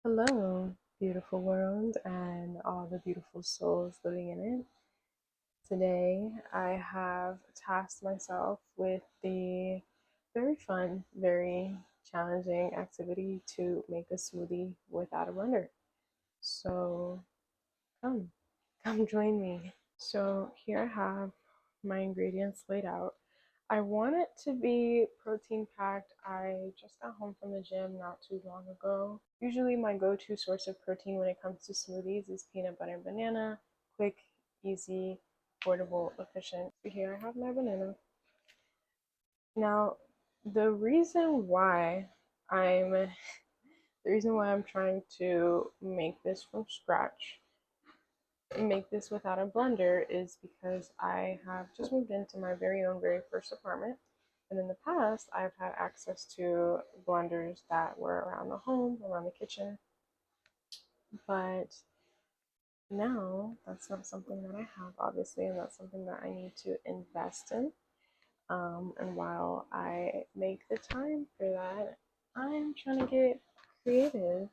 Hello, beautiful world, and all the beautiful souls living in it. Today, I have tasked myself with the very fun, very challenging activity to make a smoothie without a blender. So, come, come join me. So, here I have my ingredients laid out. I want it to be protein packed. I just got home from the gym not too long ago. Usually, my go to source of protein when it comes to smoothies is peanut butter and banana. Quick, easy, affordable, efficient. So here I have my banana. Now, the reason why I'm the reason why I'm trying to make this from scratch, make this without a blender, is because I have just moved into my very own very first apartment. And in the past, I've had access to blenders that were around the home, around the kitchen. But now that's not something that I have, obviously, and that's something that I need to invest in. And while I make the time for that, I'm trying to get creative.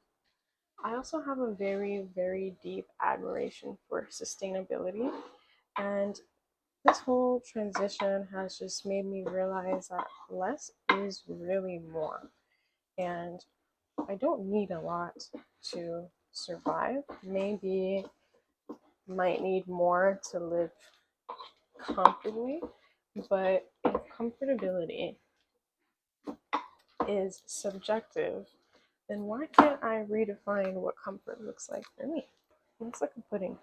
I also have a very, very deep admiration for sustainability. And this whole transition has just made me realize that less is really more. And I don't need a lot to survive. Maybe might need more to live comfortably, but if comfortability is subjective, then why can't I redefine what comfort looks like for me? It looks like a pudding.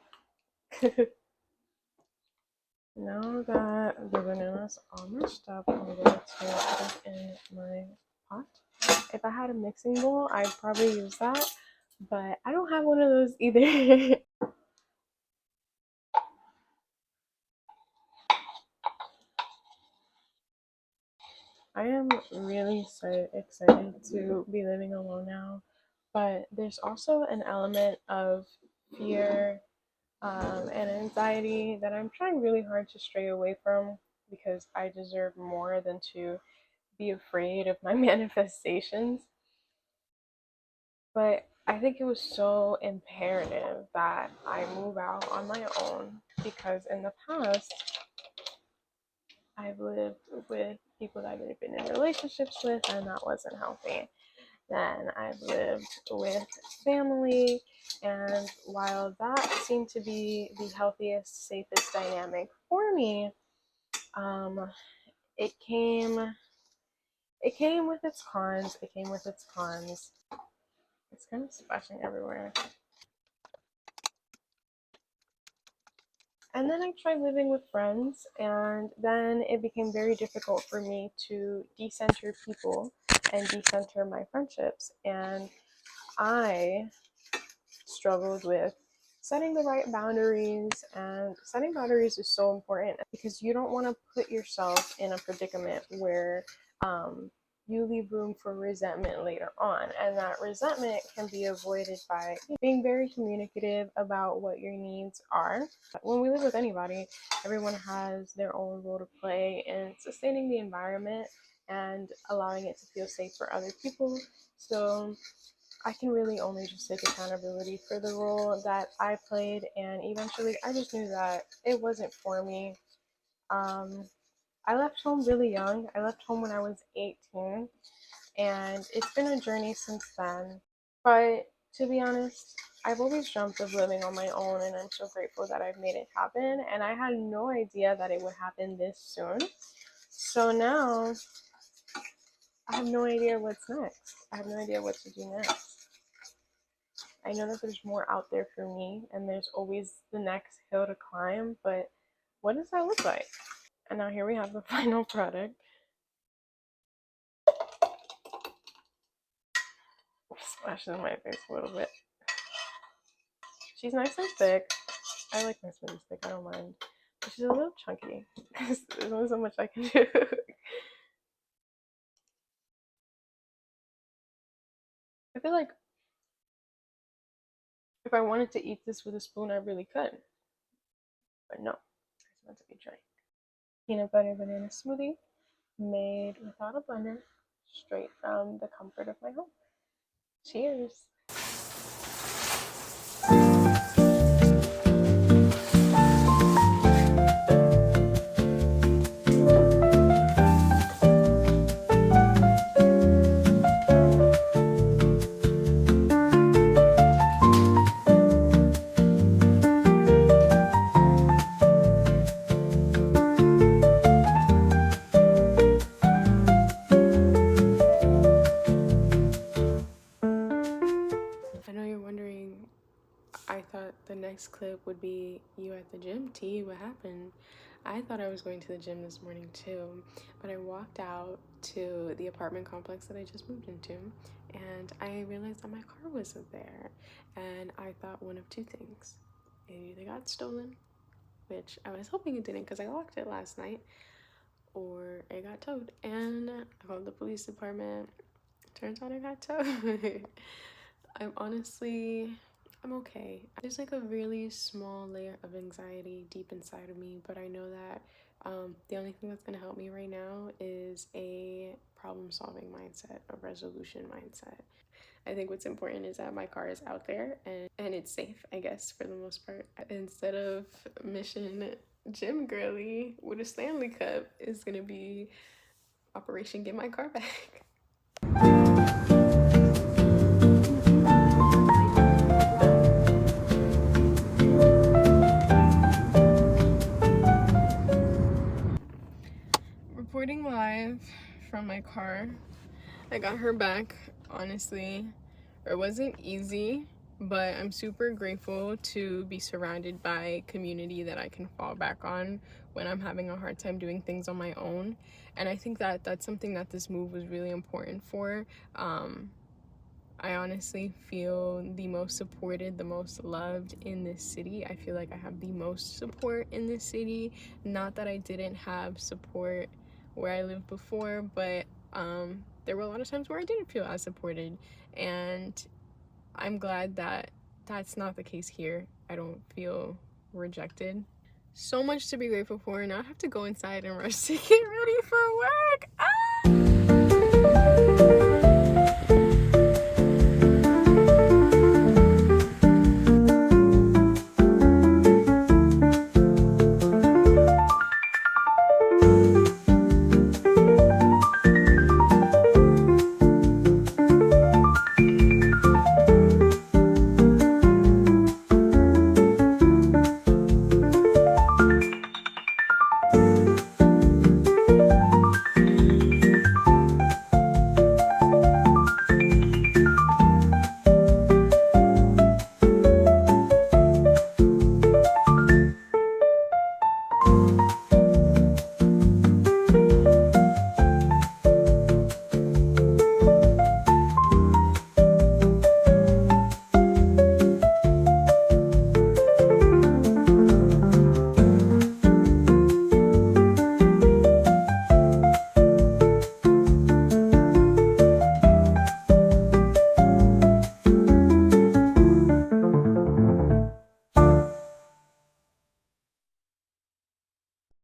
Now that the bananas are mashed up, I'm going to put it in my pot. If I had a mixing bowl, I'd probably use that, but I don't have one of those either. I am really so excited to be living alone now, but there's also an element of fear and anxiety that I'm trying really hard to stray away from because I deserve more than to be afraid of my manifestations. But I think it was so imperative that I move out on my own because in the past, I've lived with people that I've been in relationships with, and that wasn't healthy. Then I've lived with family, and while that seemed to be the healthiest, safest dynamic for me, um, it came it came with its cons. It came with its cons. It's kind of splashing everywhere. And then I tried living with friends, and then it became very difficult for me to decenter people and decenter my friendships. And I struggled with setting the right boundaries, and setting boundaries is so important because you don't want to put yourself in a predicament where you leave room for resentment later on, and that resentment can be avoided by being very communicative about what your needs are. When we live with anybody, everyone has their own role to play in sustaining the environment and allowing it to feel safe for other people. So I can really only just take accountability for the role that I played, and eventually I just knew that it wasn't for me. Um, I left home really young. I left home when I was 18, and it's been a journey since then. But to be honest, I've always dreamt of living on my own, and I'm so grateful that I've made it happen. And I had no idea that it would happen this soon. So now I have no idea what's next. I have no idea what to do next. I know that there's more out there for me, and there's always the next hill to climb, but what does that look like? And now here we have the final product. Splashes in my face a little bit. She's nice and thick. I like my smoothies thick, I don't mind. But she's a little chunky. There's only so much I can do. I feel like if I wanted to eat this with a spoon, I really could. But no, it's meant to be dry. Peanut butter banana smoothie made without a blender, straight from the comfort of my home. Cheers. next clip would be you at the gym. T, what happened? I thought I was going to the gym this morning too, but I walked out to the apartment complex that I just moved into, and I realized that my car wasn't there. And I thought one of two things. It either got stolen, which I was hoping it didn't because I locked it last night, or it got towed. And I called the police department. Turns out it got towed. I'm okay. There's like a really small layer of anxiety deep inside of me, but I know that the only thing that's going to help me right now is a problem-solving mindset, a resolution mindset. I think what's important is that my car is out there and it's safe, I guess, for the most part. Instead of mission gym girly with a Stanley Cup, is going to be Operation Get My Car Back. Reporting live from my car. I got her back, honestly. It wasn't easy, but I'm super grateful to be surrounded by community that I can fall back on when I'm having a hard time doing things on my own. And I think that that's something that this move was really important for. I honestly feel the most supported, the most loved in this city. I feel like I have the most support in this city. Not that I didn't have support where I lived before, but there were a lot of times where I didn't feel as supported, and I'm glad that that's not the case here. I don't feel rejected. So much to be grateful for. Now I have to go inside and rush to get ready for work.